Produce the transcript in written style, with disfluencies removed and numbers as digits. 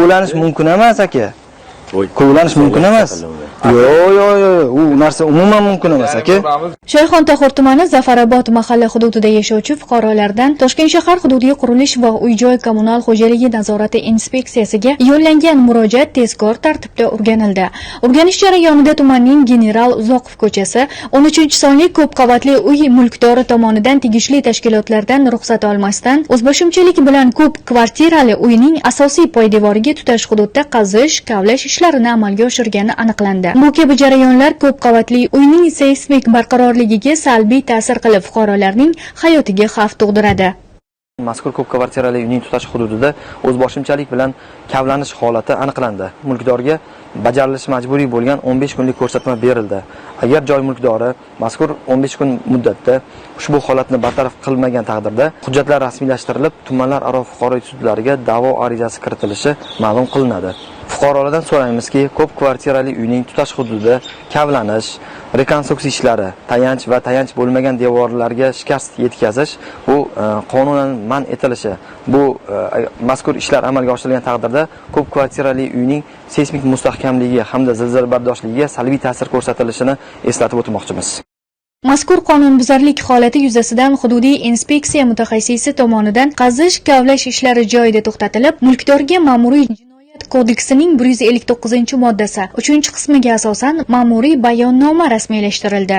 Kovlanish mumkin emas aka. Kovlanish mumkin emas. Yo'q, u narsa umuman mumkin emas aka. Shayxontohur tumani Zafarobod mahalla hududida yashovchi fuqarolardan Toshkent shahar hududiy qurilish va uy-joy kommunal xo'jaligi nazorati inspeksiyasiga yo'llangan murojaat tezkor tartibda o'rganildi. O'rganish jarayonida tumanning General Uzoqov ko'chasi 13-sonli ko'p qavatli uy mulkdori tomonidan tegishli tashkilotlardan ruxsat olmasdan o'zboshimchalik bilan ko'p kvartirali uyning asosiy poydevoriga tutash hududda qazish, kavlash ishlarini amalga oshirgani aniqlandi. Bu kabi jarayonlar ko'p qavatli uyning seysmik barqarorligiga salbiy ta'sir qilib, fuqarolarning hayotiga xavf tug'diradi. Mazkur ko'p kvartirali uyning tutash hududida o'zboshimchalik bilan kavlanish holati aniqlandi. Mulkdorga bajarilishi majburiy bo'lgan 15 kunlik ko'rsatma berildi. Agar joy mulkdori mazkur 15 kun muddatda ushbu holatni bartaraf qilmagan taqdirda hujjatlar rasmiylashtirilib, tumanlararo fuqarolik sudlariga da'vo arizasi kiritilishi ma'lum qilinadi. Fuqarolardan so'raymizki, ko'p kvartirali uyning tutash hududida kavlanish, rekonstruksiya ishlari, tayanch va tayanch bo'lmagan devorlarga shikast yetkazish bu qonunan man etilishi. Bu mazkur ishlar amalga oshirilgan taqdirda ko'p kvartirali uyning seysmik mustahkamligi hamda zilzila bardoshliligiga salbiy ta'sir ko'rsatilishini eslatib o'tmoqchimiz. Mazkur qonunbuzarlik holati yuzasidan hududiy inspeksiya mutaxassisi tomonidan qazish, kavlash ishlari joyida to'xtatilib, mulkdorga ma'muriy kodeksining 159-moddasi 3-qismiga asosan ma'muriy bayonnoma rasmiylashtirildi.